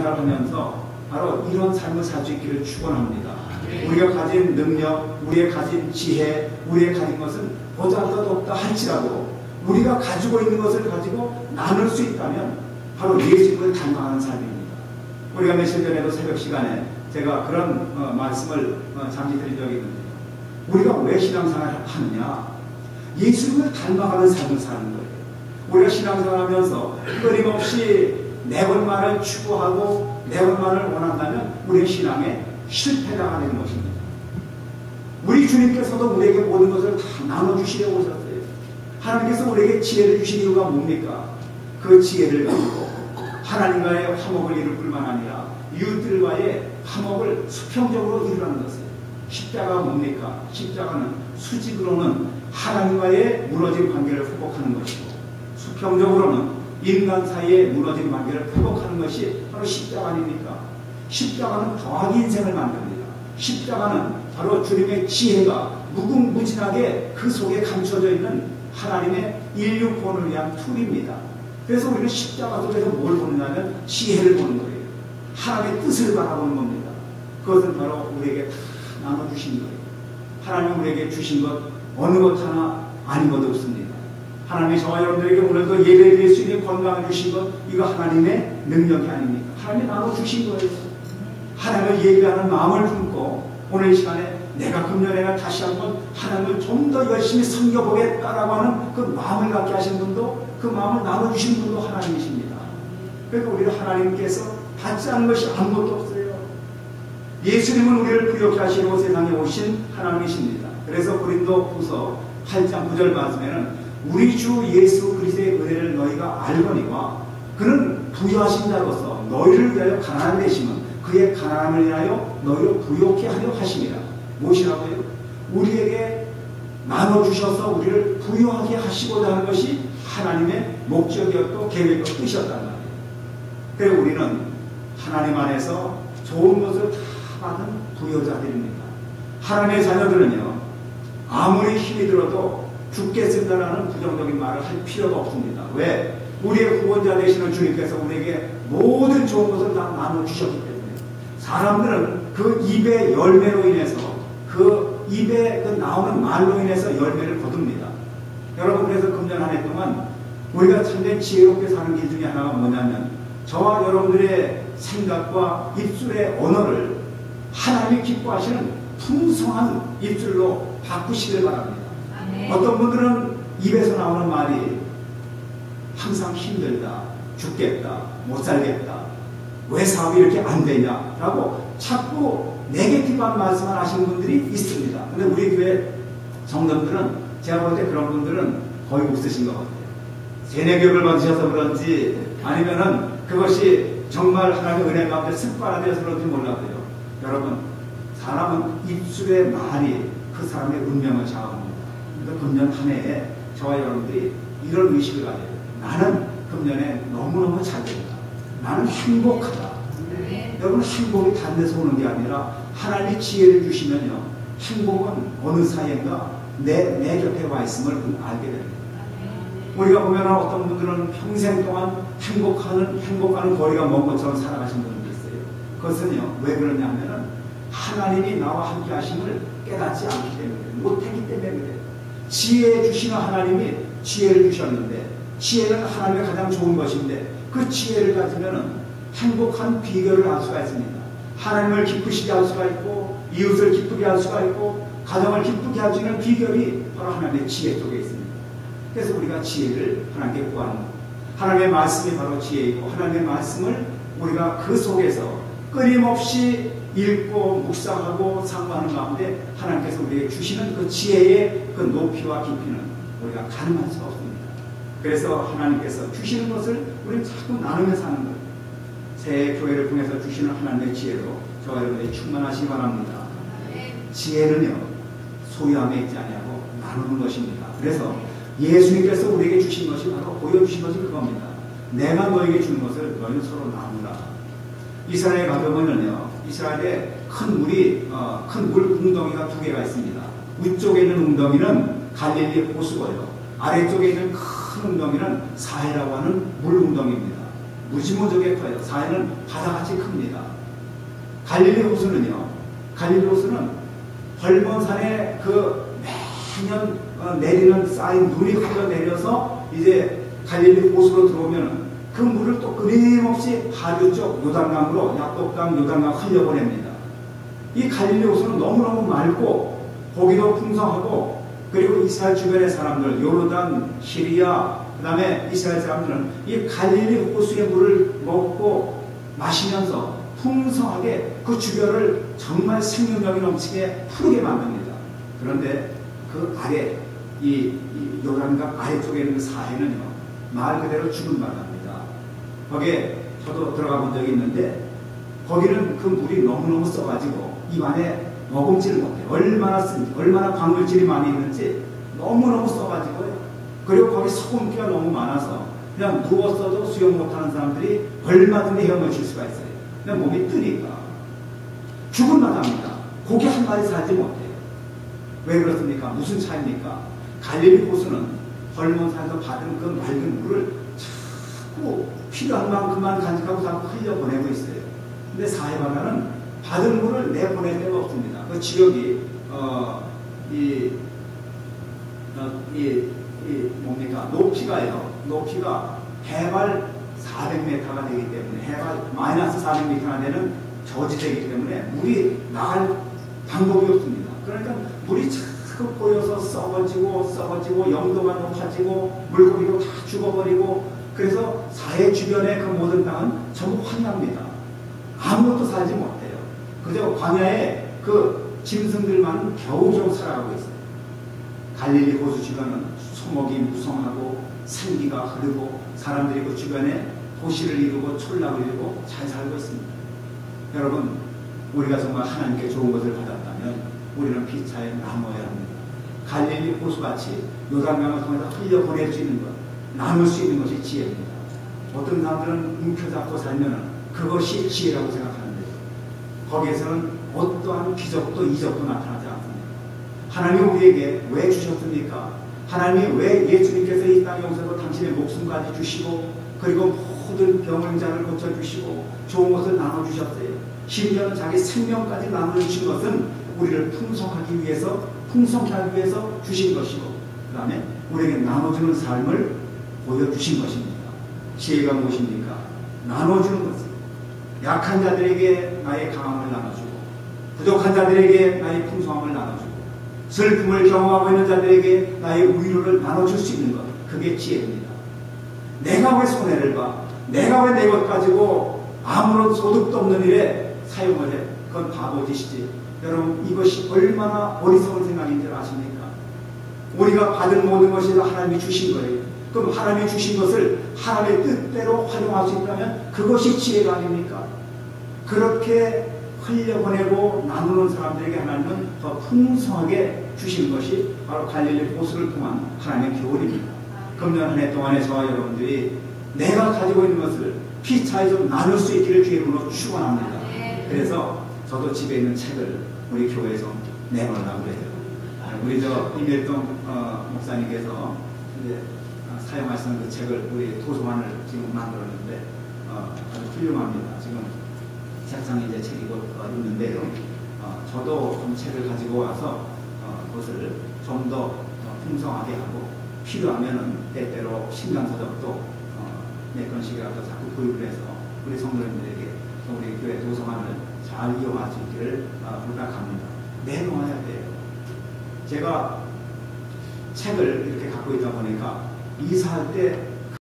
하면서 바로 이런 삶을 살 수 있기를 축원합니다. 우리가 가진 능력, 우리의 가진 지혜, 우리의 가진 것은 보잘것없다 할지라도 우리가 가지고 있는 것을 가지고 나눌 수 있다면 바로 예수님을 닮아가는 삶입니다. 우리가 며칠 전에도 새벽 시간에 제가 그런 말씀을 잠시 드린 적이 있는데, 우리가 왜 신앙생활을 하느냐? 예수님을 닮아가는 삶을 사는 거예요. 우리가 신앙생활을 하면서 끊임없이 내 것만을 추구하고 내 것만을 원한다면 우리의 신앙에 실패가 되는 것입니다. 우리 주님께서도 우리에게 모든 것을 다 나눠주시려고 하셨어요. 하나님께서 우리에게 지혜를 주신 이유가 뭡니까? 그 지혜를 가지고 하나님과의 화목을 이룰 뿐만 아니라 이웃들과의 화목을 수평적으로 이루라는 것이에요. 십자가가 뭡니까? 십자가는 수직으로는 하나님과의 무너진 관계를 회복하는 것이고, 수평적으로는 인간 사이의 무너진 관계를 회복하는 것이 바로 십자가 아닙니까? 십자가는 더하기 인생을 만듭니다. 십자가는 바로 주님의 지혜가 무궁무진하게 그 속에 감춰져 있는 하나님의 인류 구원을 위한 툴입니다. 그래서 우리는 십자가 속에서 뭘 보느냐면 지혜를 보는 거예요. 하나님의 뜻을 바라보는 겁니다. 그것은 바로 우리에게 다 나눠주신 거예요. 하나님 우리에게 주신 것 어느 것 하나 아닌 것 없습니다. 하나님이 저와 여러분들에게 오늘도 예배 드릴 수 있는 건강을 주신 것, 이거 하나님의 능력이 아닙니까? 하나님이 나눠주신 거예요. 하나님을 예배하는 마음을 품고 오늘 이 시간에 내가 금년에는 다시 한번 하나님을 좀 더 열심히 섬겨보겠다라고 하는 그 마음을 갖게 하신 분도, 그 마음을 나눠주신 분도 하나님이십니다. 그러니까 우리는 하나님께서 받지 않은 것이 아무것도 없어요. 예수님은 우리를 부욕케 하시고 세상에 오신 하나님이십니다. 그래서 고린도후서 8장 9절 말씀에는 우리 주 예수 그리스도의 은혜를 너희가 알거니와 그는 부유하신 자로서 너희를 위하여 가난한 되심은 그의 가난함을 위하여 너희를 부욕케 하려 하심이라. 무엇이라고요? 우리에게 나눠주셔서 우리를 부유하게 하시고자 하는 것이 하나님의 목적이었고 계획이었고 뜻이었단 말이에요. 그리고 우리는 하나님 안에서 좋은 것을 다 받은 부여자들입니다. 하나님의 자녀들은요, 아무리 힘이 들어도 죽겠습니다라는 부정적인 말을 할 필요가 없습니다. 왜? 우리의 구원자 되시는 주님께서 우리에게 모든 좋은 것을 다 나눠주셨기 때문에 사람들은 그 입의 열매로 인해서, 그 입에 나오는 말로 인해서 열매를 거둡니다. 여러분, 그래서 금년 한 해 동안 우리가 참된 지혜롭게 사는 길 중에 하나가 뭐냐면, 저와 여러분들의 생각과 입술의 언어를 하나님이 기뻐하시는 풍성한 입술로 바꾸시길 바랍니다. 어떤 분들은 입에서 나오는 말이 항상 힘들다, 죽겠다, 못 살겠다, 왜 사업이 이렇게 안 되냐 라고 자꾸 네게티브한 말씀을 하시는 분들이 있습니다. 근데 우리 교회 성도들은, 제가 볼 때 그런 분들은 거의 없으신 것 같아요. 세뇌교육을 받으셔서 그런지 아니면은 그것이 정말 하나님의 은혜 가운데 습관화되어서 그런지 몰라도요, 여러분, 사람은 입술의 말이 그 사람의 운명을 정합니다. 그러니까 금년 한 해에 저와 여러분들이 이런 의식을 가져야 돼요. 나는 금년에 너무너무 잘 된다. 나는 행복하다. 여러분, 행복이 다른 데서 오는 게 아니라 하나님이 지혜를 주시면요, 행복은 어느 사이인가 내 곁에 와 있음을 알게 됩니다. 우리가 보면 어떤 분들은 평생 동안 행복하는 거리가 먼 것처럼 살아가신 분들이 있어요. 그것은요, 왜 그러냐면은 하나님이 나와 함께 하심을 깨닫지 않기 때문에, 못했기 때문에 그래요. 지혜 주시는 하나님이 지혜를 주셨는데, 지혜는 하나님의 가장 좋은 것인데, 그 지혜를 가지면은 행복한 비결을 알 수가 있습니다. 하나님을 기쁘시게 할 수가 있고, 이웃을 기쁘게 할 수가 있고, 가정을 기쁘게 할 수 있는 비결이 바로 하나님의 지혜 속에 있습니다. 그래서 우리가 지혜를 하나님께 구하는 것, 하나님의 말씀이 바로 지혜이고, 하나님의 말씀을 우리가 그 속에서 끊임없이 읽고 묵상하고 상고하는 가운데 하나님께서 우리에게 주시는 그 지혜의 그 높이와 깊이는 우리가 가늠할 수가 없습니다. 그래서 하나님께서 주시는 것을 우리는 자꾸 나누며 사는 거예요. 새해 교회를 통해서 주시는 하나님의 지혜로 저와 여러분들이 충만하시기 바랍니다. 지혜는요, 소유함에 있지 아니하고 나누는 것입니다. 그래서 예수님께서 우리에게 주신 것이 바로 보여주신 것이 그겁니다. 내가 너에게 주는 것을 너희는 서로 나누라. 이스라엘에 가보면요, 이스라엘에 큰 물 웅덩이가 두 개가 있습니다. 위쪽에 있는 웅덩이는 갈릴리 호수고요, 아래쪽에 있는 큰 웅덩이는 사해라고 하는 물 웅덩이입니다. 무지무지하게 커요. 사해는 바다같이 큽니다. 갈릴리 호수는요. 갈릴리 호수는 벌몬산에 그 매년 내리는 쌓인 눈이 흘러내려서 이제 갈릴리 호수로 들어오면 그 물을 또 끊임없이 하류 쪽 요단강으로 야복강 요단강 흘려보냅니다. 이 갈릴리 호수는 너무너무 맑고 고기도 풍성하고 그리고 이스라엘 주변의 사람들 요르단, 시리아 그 다음에 이스라엘 사람들은 이 갈릴리 호수의 물을 먹고 마시면서 풍성하게 그 주변을 정말 생명력이 넘치게 푸르게 만듭니다. 그런데 그 아래 이 요단강 아래쪽에 있는 사해는요 말 그대로 죽은 바다입니다. 거기에 저도 들어가 본 적이 있는데 거기는 그 물이 너무너무 써가지고 입안에 머금지를 못해요. 얼마나 광물질이 많이 있는지 너무너무 써가지고요. 그리고 거기 소금기가 너무 많아서 그냥 누웠어도 수영 못하는 사람들이 얼마든지 헤엄칠 수가 있어요. 그냥 몸이 뜨니까 죽은 바다입니다. 고기 한 마리 살지 못해요. 왜 그렇습니까? 무슨 차이입니까? 갈릴리 호수는 벌몬산에서 받은 그 맑은 물을 자꾸 필요한 만큼만 간직하고 자꾸 흘려보내고 있어요. 근데 사해바다는 받은 물을 내보낼 데가 없습니다. 그 지역이 뭡니까? 높이가 해발 400m가 되기 때문에 해발 마이너스 400m가 되는 저지대이기 때문에 물이 나갈 방법이 없습니다. 그러니까 물이 자꾸 고여서 썩어지고 영도가 높아지고 물고기도 다 죽어버리고 그래서 사해 주변의 그 모든 땅은 전부 황야입니다. 아무것도 살지 못해요. 그저 광야에 그 짐승들만 겨우겨우 살아가고 있어요. 갈릴리 호수 주변은 소목이 무성하고 생기가 흐르고 사람들이 그 주변에 도시를 이루고 촌락을 이루고 잘 살고 있습니다. 여러분 우리가 정말 하나님께 좋은 것을 받았다면 우리는 피차에 나눠야 합니다. 갈릴리 호수같이 요단강을 통해서 흘려보낼 수 있는 것 나눌 수 있는 것이 지혜입니다. 어떤 사람들은 움켜잡고 살면 그것이 지혜라고 생각하는데 거기에서는 어떠한 기적도 이적도 나타나지 않습니다. 하나님이 우리에게 왜 주셨습니까? 하나님이 왜 예수님께서 이 땅에 오셔서 당신의 목숨까지 주시고 그리고 모든 병원자를 고쳐주시고 좋은 것을 나눠주셨어요. 심지어는 자기 생명까지 나눠주신 것은 우리를 풍성하게 하기 위해서 주신 것이고 그 다음에 우리에게 나눠주는 삶을 보여주신 것입니다. 지혜가 무엇입니까? 나눠주는 것입니다. 약한 자들에게 나의 강함을 나눠주고 부족한 자들에게 나의 풍성함을 나눠주고 슬픔을 경험하고 있는 자들에게 나의 위로를 나눠줄 수 있는 것 그게 지혜입니다. 내가 왜 손해를 봐? 내가 왜 내 것 가지고 아무런 소득도 없는 일에 사용을 해? 그건 바보짓이지. 여러분 이것이 얼마나 어리석은 생각인 줄 아십니까? 우리가 받은 모든 것이 하나님이 주신 거예요. 그럼 하나님이 주신 것을 하나님의 뜻대로 활용할 수 있다면 그것이 지혜가 아닙니까? 그렇게 흘려보내고 나누는 사람들에게 하나님은 더 풍성하게 주신 것이 바로 갈릴리 호수를 통한 하나님의 교훈입니다. 금년 한 해 동안에 저와 여러분들이 내가 가지고 있는 것을 피차에 좀 나눌 수 있기를 주님으로 축원합니다. 그래서 저도 집에 있는 책을 우리 교회에서 내놓으려고 해요. 우리 임일동 목사님께서 이제 사용하시는 그 책을 우리 도서관을 지금 만들었는데 아주 훌륭합니다. 지금 책상에 이제 책이 있는데요. 저도 좀 책을 가지고 와서 그것을 좀 더 풍성하게 하고 필요하면은 때때로 신간서적도 몇 권씩이라도 자꾸 구입을 해서 우리 성도님들에게 우리 교회 도서관을 잘 이용할 수 있기를 부탁합니다. 내놓아야 돼요. 제가 책을 이렇게 갖고 있다 보니까 이사할 때